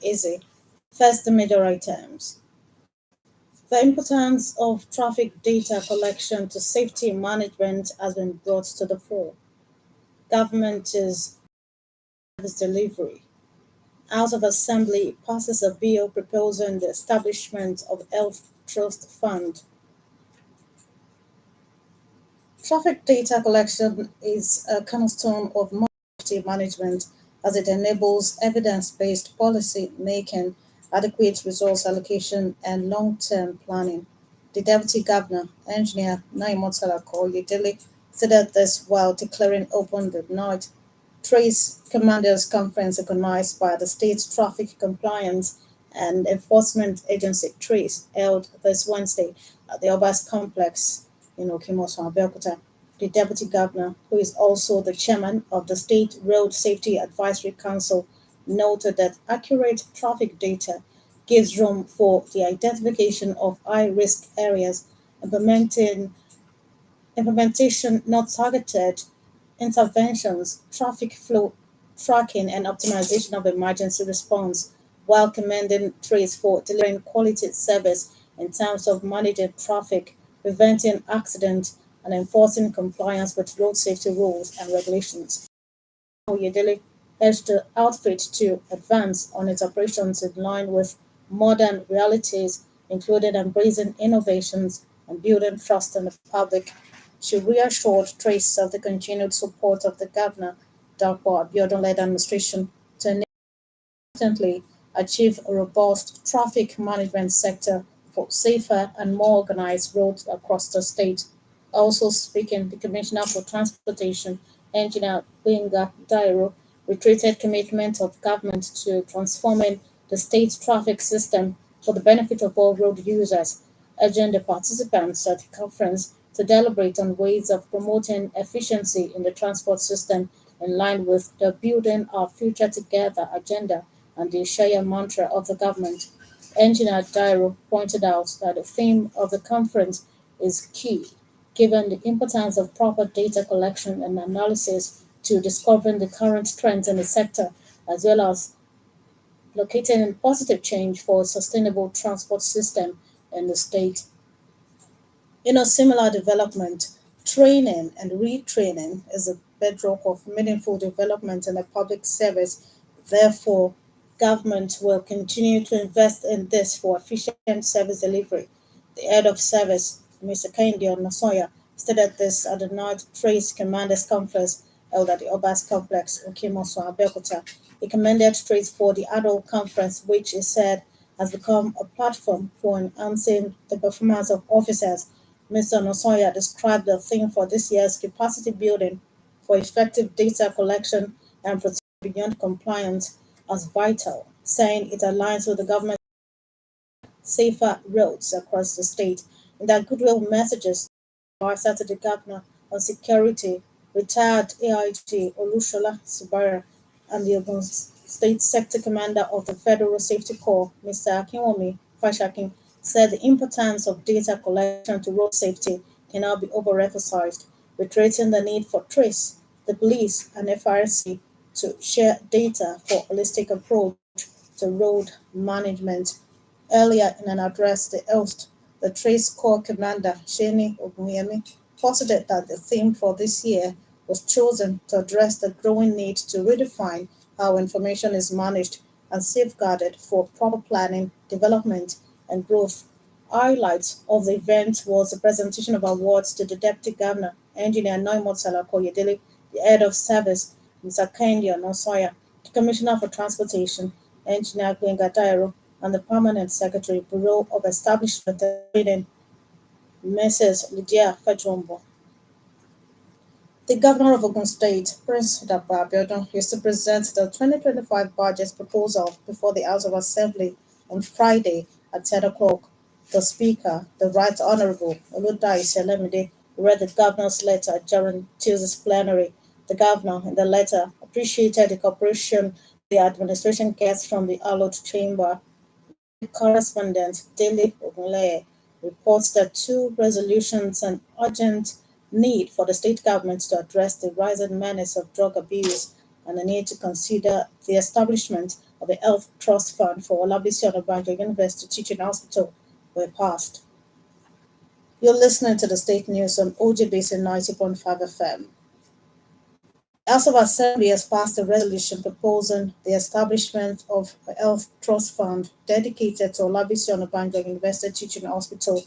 easy. First, the major items. The importance of traffic data collection to safety management has been brought to the fore. Government is service delivery. House of Assembly passes a bill proposing the establishment of Health Trust Fund. Traffic data collection is a cornerstone of safety management as it enables evidence-based policy making, adequate resource allocation, and long-term planning. The Deputy Governor, Engineer Naimotala Koyedele, stated this while declaring open the night Trace Commanders Conference organized by the State Traffic Compliance and Enforcement Agency Trace held this Wednesday at the Obas Complex in Okimoso, Abeokuta. The Deputy Governor, who is also the chairman of the State Road Safety Advisory Council, noted that accurate traffic data gives room for the identification of high-risk areas, implementing implementation not targeted interventions, traffic flow tracking, and optimization of emergency response, while commending Trace for delivering quality service in terms of managing traffic, preventing accidents, and enforcing compliance with road safety rules and regulations. Oyedele urged the outfit to advance on its operations in line with modern realities, including embracing innovations and building trust in the public. She reassured Trace of the continued support of the Governor, Dr. Abiodun-led administration to consistently achieve a robust traffic management sector for safer and more organized roads across the state. Also speaking, the Commissioner for Transportation, Engineer Gbenga Dairo, reiterated commitment of government to transforming the state traffic system for the benefit of all road users, urging the participants at the conference to deliberate on ways of promoting efficiency in the transport system in line with the Building Our Future Together agenda and the Shaya mantra of the government. Engineer Dairo pointed out that the theme of the conference is key, given the importance of proper data collection and analysis to discovering the current trends in the sector, as well as locating a positive change for a sustainable transport system in the state. In a similar development, training and retraining is a bedrock of meaningful development in the public service. Therefore, government will continue to invest in this for efficient service delivery. The head of service, Mr. Kehinde Onasoya, stated this at the North Trace Commanders Conference held at the Obas Complex, Okimoso, Abeokuta. He commended Trace for the annual conference, which he said has become a platform for enhancing the performance of officers. Mr. Onosoya described the theme for this year's capacity building for effective data collection and protection beyond compliance as vital, saying it aligns with the government's safer roads across the state. In their goodwill messages, advisor to the governor on security, retired AIG Olushola Subara, and the Ogun State Sector Commander of the Federal Safety Corps, Mr. Akinwumi Fashakin, said the importance of data collection to road safety cannot be overemphasized, reiterating the need for TRACE, the police, and FRC to share data for holistic approach to road management. Earlier in an address to ELST, the Trace Corps Commander, Sheni Ogunyemi, posited that the theme for this year was chosen to address the growing need to redefine how information is managed and safeguarded for proper planning, development, and growth. Highlights of the event was the presentation of awards to the Deputy Governor, Engineer Noimot Salakoyedele, the Head of Service, Mr. Kendi Onosoya, the Commissioner for Transportation, Engineer Gbenga Dairo, and the Permanent Secretary, Bureau of Establishment and Training, Mrs. Lydia Fajombo. The Governor of Ogun State, Prince Dapper Abiodun, used to present the 2025 budget proposal before the House of Assembly on Friday at 10 o'clock. The Speaker, the Right Honorable Oludai Selemide, read the Governor's letter during Tuesday's plenary. The Governor, in the letter, appreciated the cooperation the administration gets from the Allot Chamber. Correspondent Dele Ogunleye reports that two resolutions an urgent need for the state government to address the rising menace of drug abuse and the need to consider the establishment of the Health Trust Fund for Olabisi Onabanjo University Teaching Hospital were passed. You're listening to the state news on OGBC 90.5 FM. The House of Assembly has passed a resolution proposing the establishment of a health trust fund dedicated to Olabisi Onabanjo University Teaching Hospital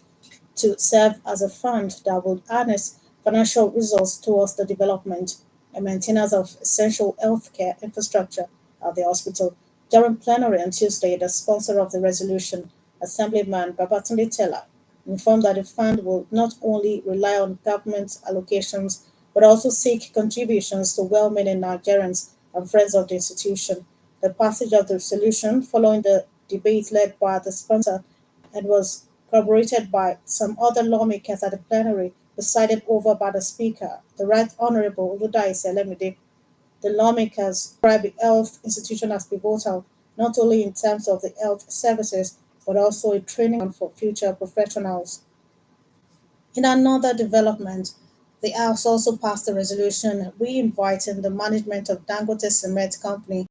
to serve as a fund that would harness financial resources towards the development and maintenance of essential healthcare infrastructure at the hospital. During plenary on Tuesday, the sponsor of the resolution, Assemblyman Babatunde Tella, informed that the fund will not only rely on government allocations but also seek contributions to well-meaning Nigerians and friends of the institution. The passage of the resolution following the debate led by the sponsor and was corroborated by some other lawmakers at the plenary presided over by the Speaker, the Right Honorable Oludai Selemide. The lawmakers described the health institution as pivotal, not only in terms of the health services, but also a training ground for future professionals. In another development, the House also passed a resolution re-inviting the management of Dangote Cement Company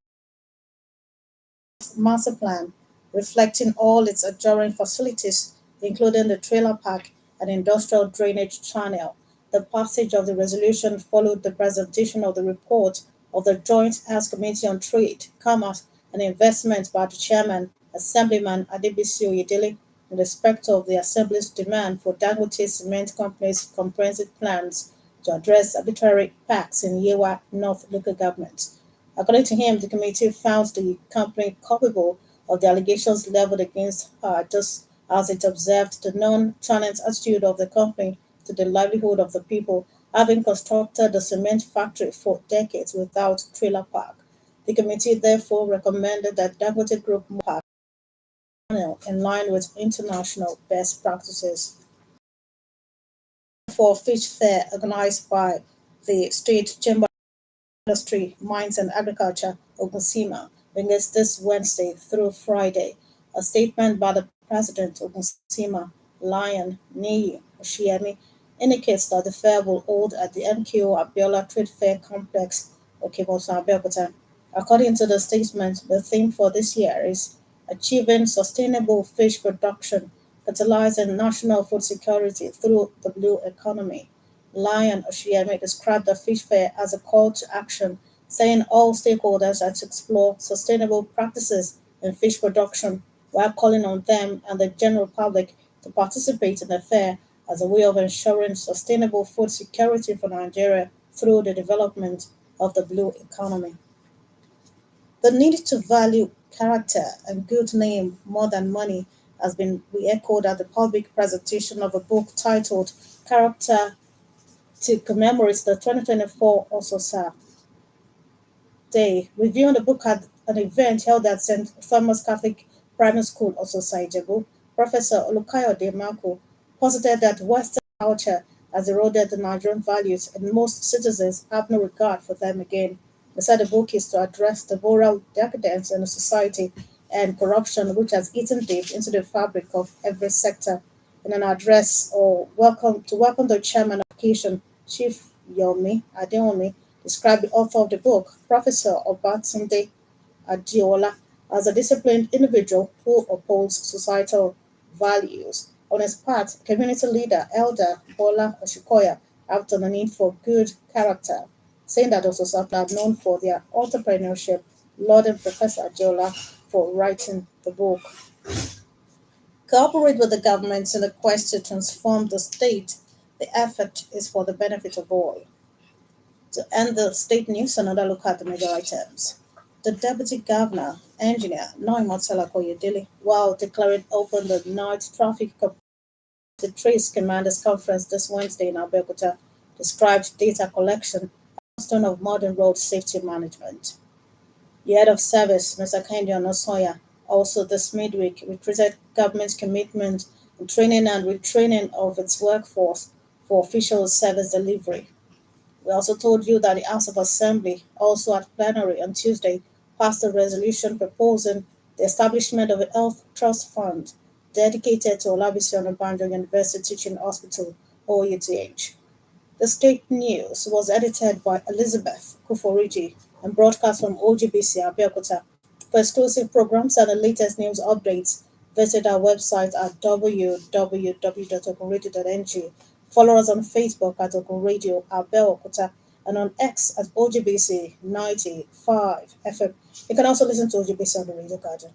master plan, reflecting all its adjoining facilities, including the trailer park and industrial drainage channel. The passage of the resolution followed the presentation of the report of the Joint House Committee on Trade, Commerce and Investment by the Chairman, Assemblyman Adebisi Oyedele, in respect of the Assembly's demand for Dangote Cement Company's comprehensive plans to address arbitrary parks in Yewa North local government. According to him, the committee found the company culpable of the allegations leveled against her, just as it observed the nonchalant attitude of the company to the livelihood of the people, having constructed the cement factory for decades without trailer park. The committee therefore recommended that Dangote Group move park in line with international best practices. For Fish Fair organized by the State Chamber Industry, Mines and Agriculture, Ogunsima, begins this Wednesday through Friday. A statement by the President, Ogunsima, Lion Niyi Oshiemi, indicates that the fair will hold at the MKO Abiola Trade Fair Complex, Okebosa, Abeokuta. According to the statement, the theme for this year is Achieving Sustainable Fish Production, Catalyzing National Food Security Through the Blue Economy. Lion Oshiemi described the fish fair as a call to action, saying all stakeholders are to explore sustainable practices in fish production while calling on them and the general public to participate in the fair as a way of ensuring sustainable food security for Nigeria through the development of the blue economy. The need to value character and good name more than money has been re-echoed at the public presentation of a book titled Character to commemorate the 2024 Ososa Day. Reviewing the book at an event held at St. Thomas Catholic Primary School, Ososa Ijebu, Professor Olukayode Mako posited that Western culture has eroded the Nigerian values and most citizens have no regard for them again. He said the book is to address the moral decadence in the society and corruption which has eaten deep into the fabric of every sector. In an address or welcome the chairman of education, Chief Yomi Adeomi, described the author of the book, Professor Obatunde Adiola, as a disciplined individual who upholds societal values. On his part, community leader Elder Bola Oshikoya outlined the need for good character, saying that also are known for their entrepreneurship, lauding Professor Adiola for writing the book. Cooperate with the government in the quest to transform the state. The effort is for the benefit of all. To end the state news, another look at the major items. The Deputy Governor, Engineer Noimotala Koyedele, while declaring open the Night Traffic the Trace Commanders Conference this Wednesday in Abeokuta, described data collection as a cornerstone of modern road safety management. The head of service, Mr. Kendi Onosoya, also this midweek reiterated government's commitment in training and retraining of its workforce for official service delivery. We also told you that the House of Assembly, also at plenary on Tuesday, passed a resolution proposing the establishment of a health trust fund dedicated to Olabisi Onabanjo University Teaching Hospital, OUTH. The state news was edited by Elizabeth Kuforiji and broadcast from OGBC Abeokuta. For exclusive programs and the latest news updates, visit our website at www.openradio.ng. Follow us on Facebook at Open Radio Abeokuta and on X at OGBC 95 FM. You can also listen to OGBC on the Radio Garden.